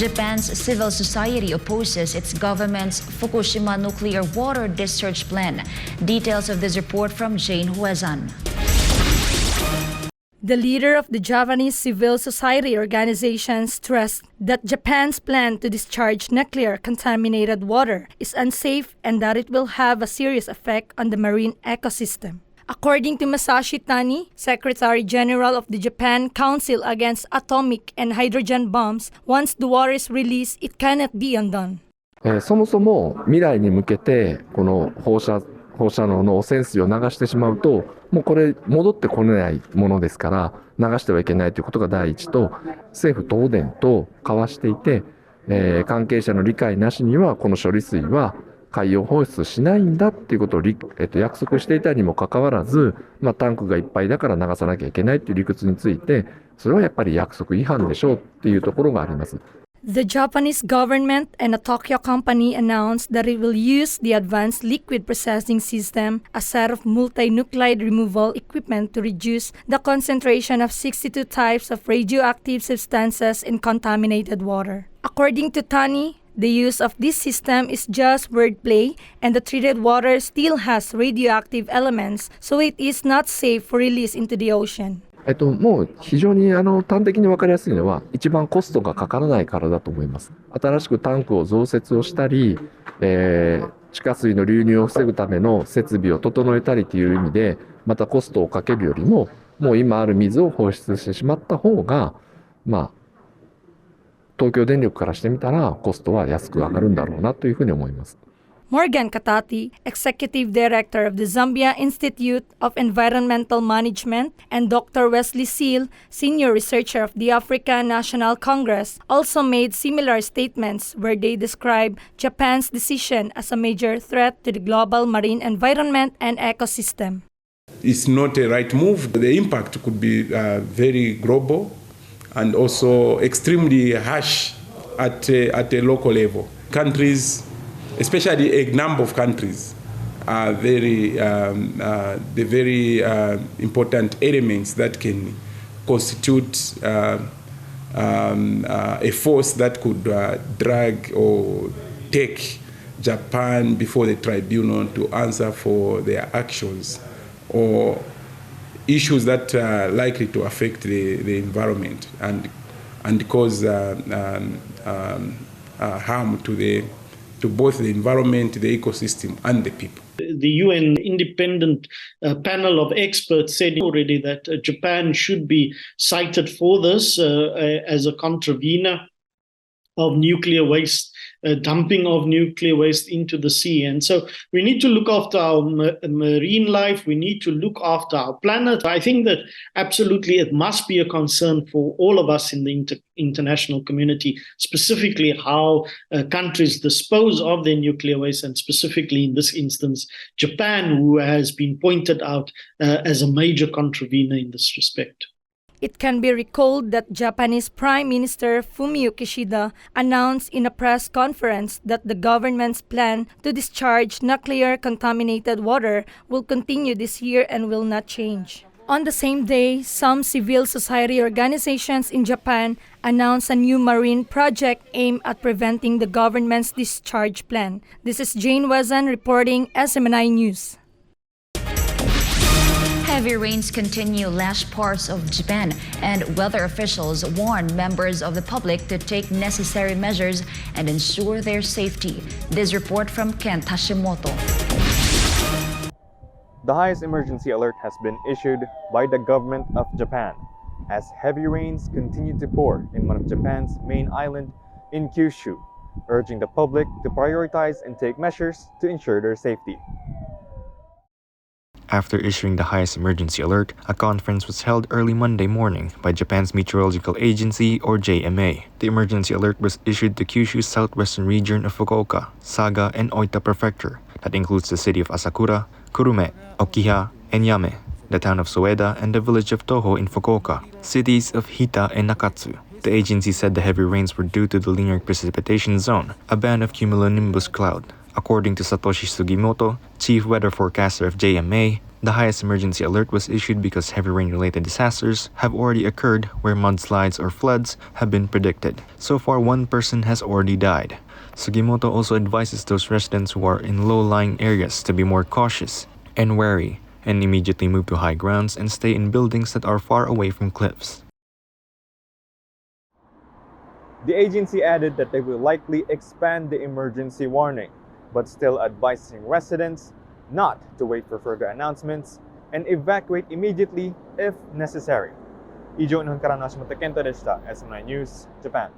Japan's civil society opposes its government's Fukushima nuclear water discharge plan. Details of this report from Jane Juezan. The leader of the Japanese civil society organization stressed that Japan's plan to discharge nuclear contaminated water is unsafe and that it will have a serious effect on the marine ecosystem. According to Masashi Tani, Secretary General of the Japan Council Against Atomic and Hydrogen Bombs, once the water is released, it cannot be undone. そもそも未来に向けてこの放射能の汚染水を流してしまうと、もうこれ戻ってこれないものですから流してはいけないということが第一と、政府東電と交わしていて、関係者の理解なしにはこの処理水は海洋放出しないんだっていうことを約束していたにもかかわらず、タンクがいっぱいだから流さなきゃいけないっていう理屈について、それはやっぱり約束違反でしょうっていうところがあります。The Japanese government and a Tokyo company announced that it will use the Advanced Liquid Processing System, a set of multi-nuclide removal equipment to reduce the concentration of 62 types of radioactive substances in contaminated water. According to Tani, the use of this system is just wordplay and the treated water still has radioactive elements, so it is not safe for release into the ocean. もう非常に端的に分かりやすいのは一番コストがかからないからだと思います。新しくタンクを増設をしたり、地下水の流入を防ぐための設備を整えたりという意味でまたコストをかけるよりも、もう今ある水を放出してしまった方が、東京電力からしてみたらコストは安く上がるんだろうなというふうに思います。Morgan Katati, Executive Director of the Zambia Institute of Environmental Management, and Dr. Wesley Seale, Senior Researcher of the African National Congress, also made similar statements where they describe Japan's decision as a major threat to the global marine environment and ecosystem. It's not a right move. The impact could be very global and also extremely harsh at a local level. Countries, especially a number of countries, are the very important elements that can constitute a force that could drag or take Japan before the tribunal to answer for their actions or issues that are likely to affect the environment and cause harm to both the environment, the ecosystem, and the people. The UN independent panel of experts said already that Japan should be cited for this as a contravener of nuclear waste, dumping of nuclear waste into the sea. And so we need to look after our marine life. We need to look after our planet. I think that absolutely it must be a concern for all of us in the international community, specifically how countries dispose of their nuclear waste, and specifically in this instance, Japan, who has been pointed out as a major contravener in this respect. It can be recalled that Japanese Prime Minister Fumio Kishida announced in a press conference that the government's plan to discharge nuclear contaminated water will continue this year and will not change. On the same day, some civil society organizations in Japan announced a new marine project aimed at preventing the government's discharge plan. This is Jane Juezan reporting SMNI News. Heavy rains continue large parts of Japan, and weather officials warn members of the public to take necessary measures and ensure their safety. This report from Kent Hashimoto. The highest emergency alert has been issued by the government of Japan as heavy rains continue to pour in one of Japan's main island in Kyushu, urging the public to prioritize and take measures to ensure their safety. After issuing the highest emergency alert, a conference was held early Monday morning by Japan's Meteorological Agency, or JMA. The emergency alert was issued to Kyushu's southwestern region of Fukuoka, Saga, and Oita Prefecture. That includes the city of Asakura, Kurume, Okiha, and Yame, the town of Soeda, and the village of Toho in Fukuoka, cities of Hita and Nakatsu. The agency said the heavy rains were due to the linear precipitation zone, a band of cumulonimbus cloud. According to Satoshi Sugimoto, chief weather forecaster of JMA, The highest emergency alert was issued because heavy rain-related disasters have already occurred where mudslides or floods have been predicted. So far, one person has already died. Sugimoto also advises those residents who are in low-lying areas to be more cautious and wary and immediately move to high grounds and stay in buildings that are far away from cliffs. The agency added that they will likely expand the emergency warning, but still advising residents not to wait for further announcements and evacuate immediately if necessary. Ijo ng Karanash Motekento deshita, SM9 News, Japan.